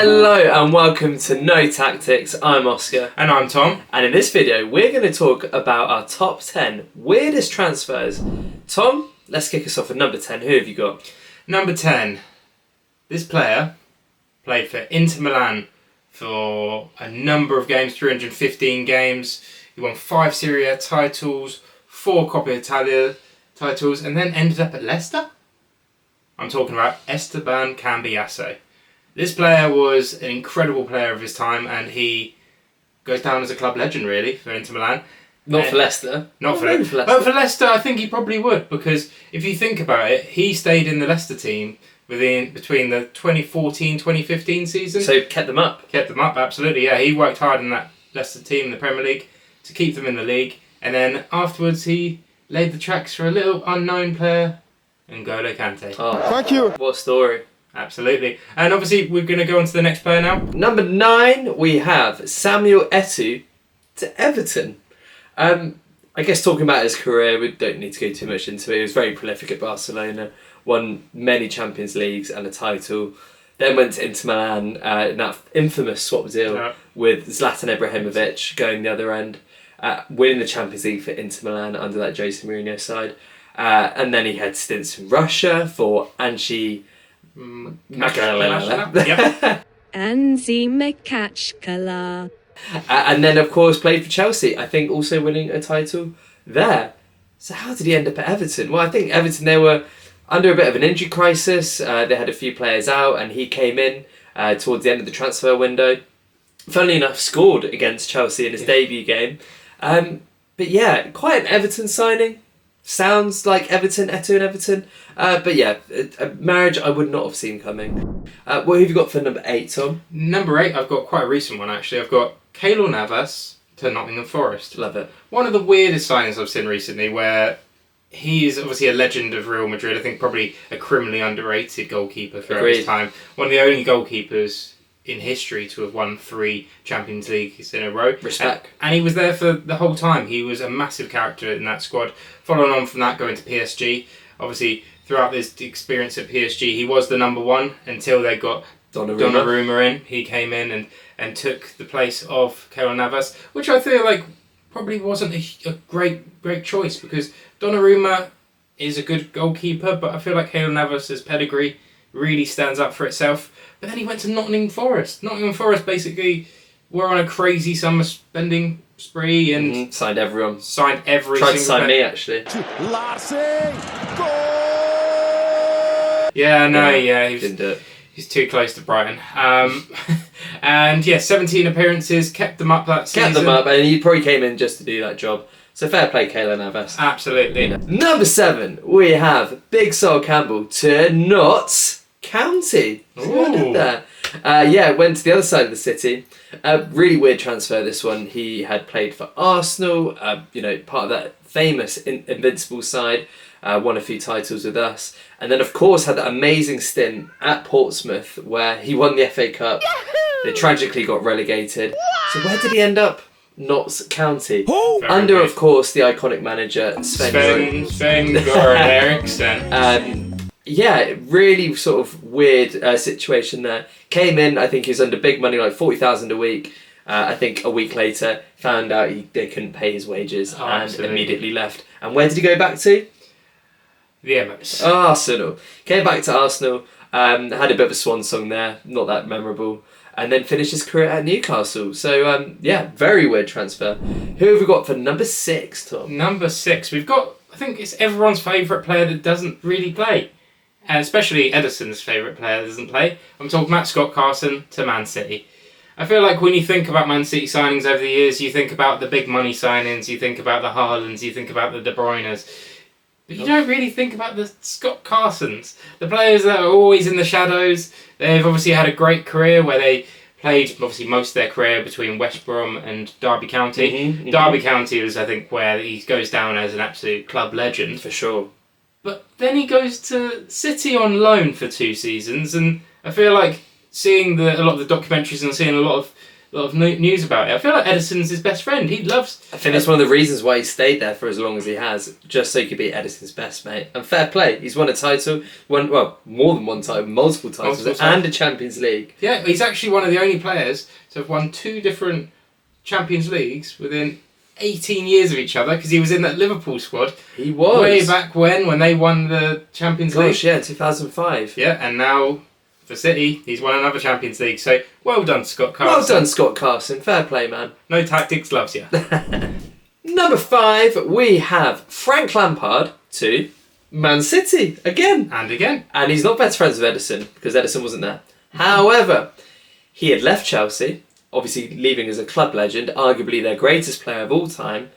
Hello and welcome to No Tactics. I'm Oscar. And I'm Tom. And in this video we're going to talk about our top 10 weirdest transfers. Tom, let's kick us off with number 10. Who have you got? Number 10. This player played for Inter Milan for a number of games, 315 games. He won 5 Serie A titles, 4 Coppa Italia titles, and then ended up at Leicester. I'm talking about Esteban Cambiasso. This player was an incredible player of his time, and he goes down as a club legend, really, for Inter Milan. Not for Leicester. Not for Leicester. But for Leicester, I think he probably would, because if you think about it, he stayed in the Leicester team between the 2014-2015 season. So kept them up. Kept them up, absolutely, yeah. He worked hard in that Leicester team in the Premier League to keep them in the league, and then afterwards he laid the tracks for a little unknown player, N'Golo Kante. Oh, thank you. What a story. Absolutely. And obviously we're going to go on to the next player now. Number 9, we have Samuel Eto'o to Everton. I guess talking about his career, we don't need to go too much into it. He was very prolific at Barcelona, won many Champions Leagues and a title. Then went to Inter Milan in that infamous swap deal with Zlatan Ibrahimovic going the other end, winning the Champions League for Inter Milan under that Jose Mourinho side. And then he had stints in Russia for Anzhi Yep. Anzhi Makachkala. And then, of course, played for Chelsea. I think also winning a title there. So how did he end up at Everton? Well, I think Everton, they were under a bit of an injury crisis. They had a few players out, and he came in towards the end of the transfer window. Funnily enough, scored against Chelsea in his debut game. But yeah, quite an Everton signing. Sounds like Everton, Eto'o and Everton. But yeah, a marriage I would not have seen coming. What have you got for number 8, Tom? Number 8, I've got quite a recent one actually. I've got Keylor Navas to Nottingham Forest. Love it. One of the weirdest signings I've seen recently, where he is obviously a legend of Real Madrid. I think probably a criminally underrated goalkeeper throughout his time. One of the only goalkeepers in history to have won 3 Champions Leagues in a row. Respect. And he was there for the whole time. He was a massive character in that squad. Following on from that, going to PSG. Obviously, throughout this experience at PSG, he was the number 1 until they got Donnarumma in. He came in and took the place of Keylor Navas, which I feel like probably wasn't a great choice, because Donnarumma is a good goalkeeper, but I feel like Keylor Navas' pedigree really stands up for itself. But then he went to Nottingham Forest. Nottingham Forest basically were on a crazy summer spending spree and signed everyone. Signed every Tried to single sign me, actually. Yeah, no, yeah, he didn't do it. He's too close to Brighton. And yeah, 17 appearances, kept them up that season. Kept them up, and he probably came in just to do that job. So fair play, Keylor Navas. Absolutely. Number 7, we have Big Sol Campbell to Notts County. Ooh. There. Yeah, went to the other side of the city. Really weird transfer, this one. He had played for Arsenal, part of that famous Invincible side, won a few titles with us, and then of course had that amazing stint at Portsmouth where he won the FA Cup. They tragically got relegated. So where did he end up? Notts County. Under, of course, the iconic manager Sven-Göran Eriksson. Yeah, really sort of weird situation there. Came in, I think he was under big money, like 40,000 a week. I think a week later, found out they couldn't pay his wages and immediately left. And where did he go back to? The Emirates. Arsenal. Came back to Arsenal, had a bit of a swan song there, not that memorable. And then finished his career at Newcastle. So, yeah, very weird transfer. Who have we got for number 6, Tom? Number 6, we've got, I think it's everyone's favourite player that doesn't really play. And especially Edison's favourite player that doesn't play. I'm talking about Scott Carson to Man City. I feel like when you think about Man City signings over the years, you think about the big money signings, you think about the Haalands, you think about the De Bruynes. But you don't really think about the Scott Carsons. The players that are always in the shadows. They've obviously had a great career where they played obviously most of their career between West Brom and Derby County. Derby County is, I think, where he goes down as an absolute club legend. For sure. But then he goes to City on loan for 2 seasons, and I feel like seeing a lot of the documentaries and seeing a lot of lot of news about it. I feel like Edison's his best friend. He loves... I think that's one of the reasons why he stayed there for as long as he has, just so he could be Edison's best mate. And fair play, he's won a title, more than one title, multiple titles, and a Champions League. Yeah, he's actually one of the only players to have won 2 different Champions Leagues within 18 years of each other, because he was in that Liverpool squad. He was. Way back when they won the Champions League. Yeah, 2005. Yeah, and now for City, he's won another Champions League. So, well done, Scott Carson. Well done, Scott Carson. Fair play, man. No tactics, loves you. Number 5, we have Frank Lampard to Man City again. And again. And he's not best friends with Edison, because Edison wasn't there. However, he had left Chelsea, obviously leaving as a club legend, arguably their greatest player of all time,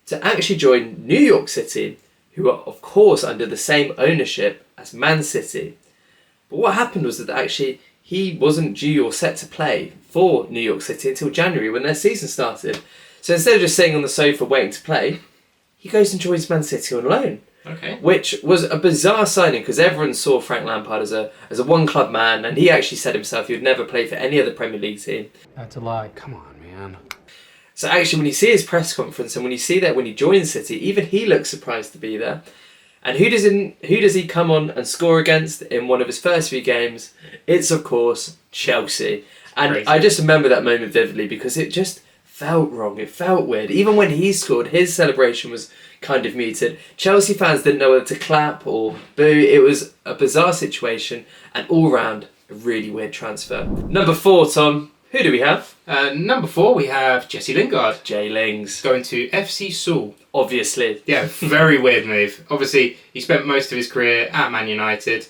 to actually join New York City, who are, of course, under the same ownership as Man City. But what happened was that actually he wasn't due or set to play for New York City until January when their season started. So instead of just sitting on the sofa waiting to play, he goes and joins Man City on loan. Okay. Which was a bizarre signing because everyone saw Frank Lampard as a one-club man, and he actually said himself he would never play for any other Premier League team. That's a lie. Come on, man. So actually, when you see his press conference and when you see that when he joins City, even he looks surprised to be there. And who does he come on and score against in one of his first few games? It's, of course, Chelsea. And Crazy. I just remember that moment vividly because it just felt wrong. It felt weird. Even when he scored, his celebration was kind of muted. Chelsea fans didn't know whether to clap or boo. It was a bizarre situation and all round a really weird transfer. Number 4, Tom. Who do we have? Number 4, we have Jesse Lingard. Jay Lings. Going to FC Seoul. Obviously. Yeah, very weird move. Obviously, he spent most of his career at Man United,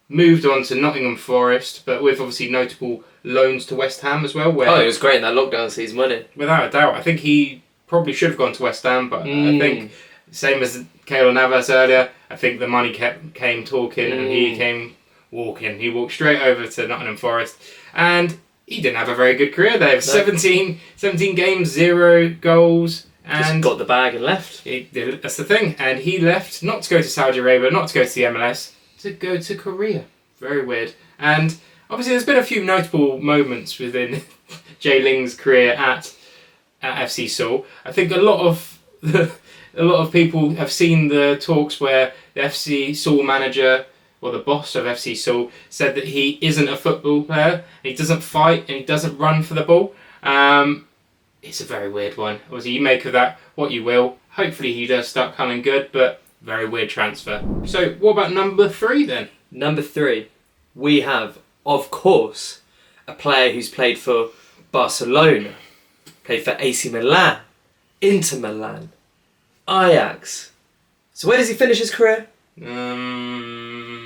moved on to Nottingham Forest, but with obviously notable loans to West Ham as well. Where, it was great in that lockdown season, wasn't it? Without a doubt. I think he probably should have gone to West Ham, but I think, same as Keylor Navas earlier, I think the money came talking and he came walking. He walked straight over to Nottingham Forest, and he didn't have a very good career there. 17 games, 0 goals. And just got the bag and left. That's the thing. And he left not to go to Saudi Arabia, not to go to the MLS, to go to Korea. Very weird. And obviously there's been a few notable moments within Jay Ling's career at FC Seoul. I think a lot of people have seen the talks where the FC Seoul manager, or the boss of FC Seoul, said that he isn't a football player, he doesn't fight and he doesn't run for the ball. It's a very weird one. Obviously, you make of that what you will. Hopefully he does start coming good, but very weird transfer. So, what about number 3 then? Number 3, we have, of course, a player who's played for Barcelona, played for AC Milan, Inter Milan, Ajax. So where does he finish his career?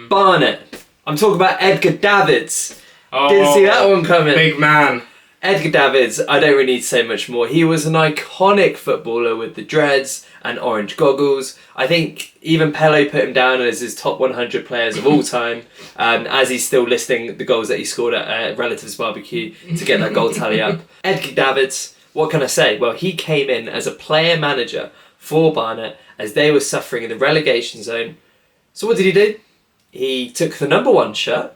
Barnet. I'm talking about Edgar Davids. Didn't see that one coming. Big man. Edgar Davids, I don't really need to say much more. He was an iconic footballer with the dreads and orange goggles. I think even Pele put him down as his top 100 players of all time, as he's still listing the goals that he scored at Relatives Barbecue to get that goal tally up. Edgar Davids, what can I say? Well, he came in as a player manager for Barnet as they were suffering in the relegation zone. So what did he do? He took the number 1 shirt.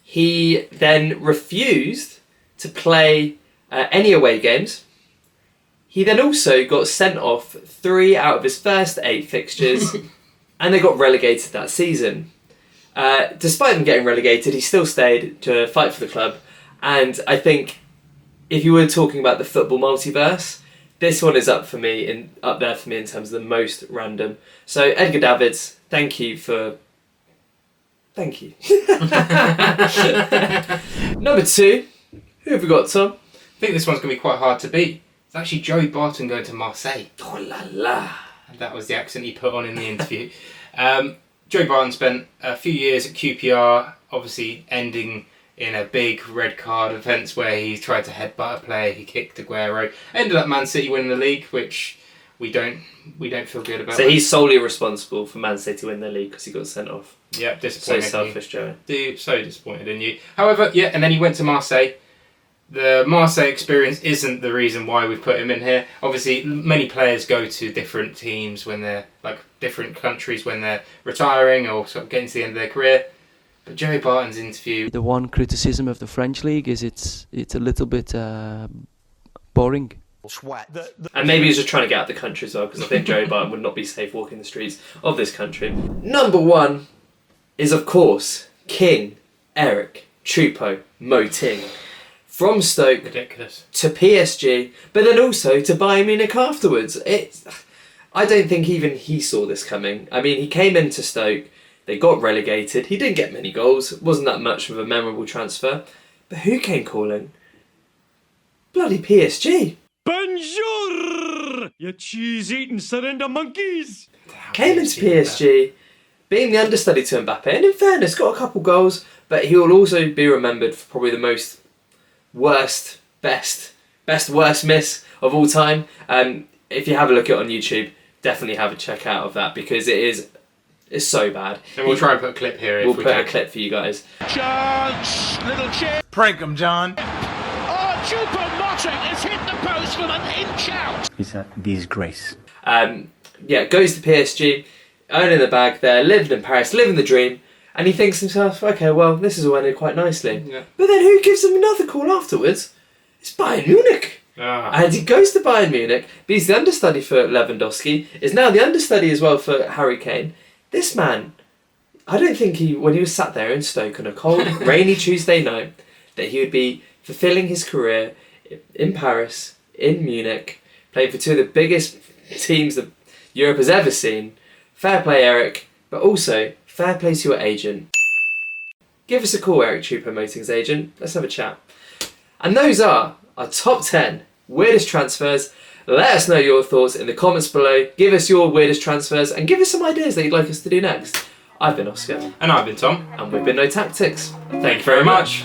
He then refused to play any away games. He then also got sent off 3 out of his first 8 fixtures and they got relegated that season. Despite them getting relegated, he still stayed to fight for the club, and I think if you were talking about the football multiverse, this one is up there for me in terms of the most random. So Edgar Davids, thank you. Number 2, who have we got, Tom? I think this one's going to be quite hard to beat. It's actually Joey Barton going to Marseille. Oh la la. That was the accent he put on in the interview. Joey Barton spent a few years at QPR, obviously ending in a big red card offence where he tried to headbutt a player, he kicked Aguero. Ended up Man City winning the league, which we don't feel good about. So he's solely responsible for Man City winning the league because he got sent off. Yeah, disappointed. So selfish, Joey. So disappointed in you. However, yeah, and then he went to Marseille. The Marseille experience isn't the reason why we've put him in here. Obviously, many players go to different teams when they're, different countries when they're retiring or sort of getting to the end of their career. But Joey Barton's interview... The one criticism of the French league is it's a little bit boring. And maybe he's just trying to get out of the country as well, because I think Joey Barton would not be safe walking the streets of this country. Number 1 is, of course, King Eric Choupo-Moting. From Stoke Ridiculous. to PSG, but then also to Bayern Munich afterwards. I don't think even he saw this coming. I mean, he came into Stoke, they got relegated, he didn't get many goals, it wasn't that much of a memorable transfer, but who came calling? Bloody PSG. Bonjour, you cheese-eating surrender monkeys! Came into PSG, being the understudy to Mbappe, and in fairness, got a couple goals, but he will also be remembered for probably the most worst miss of all time. If you have a look at it on YouTube, definitely have a check out of that, because it's so bad. And we'll try and put a clip here if we'll we put can. a clip for you guys. Chance, little chip. Prank him, John. Oh, Choupo-Moting has hit the post from an inch out. It's a disgrace. Goes to PSG, earning the bag there, lived in Paris, living the dream, and he thinks to himself, okay, well, this has all ended quite nicely. Yeah. But then who gives him another call afterwards? It's Bayern Munich. And he goes to Bayern Munich, but he's the understudy for Lewandowski, is now the understudy as well for Harry Kane. This man, I don't think when he was sat there in Stoke on a cold, rainy Tuesday night, that he would be fulfilling his career in Paris, in Munich, playing for two of the biggest teams that Europe has ever seen. Fair play, Eric, but also fair play to your agent. Give us a call, Eric Choupo-Moting's agent. Let's have a chat. And those are our top 10 weirdest transfers. Let us know your thoughts in the comments below. Give us your weirdest transfers and give us some ideas that you'd like us to do next. I've been Oscar. And I've been Tom. And we've been No Tactics. Thank you very much.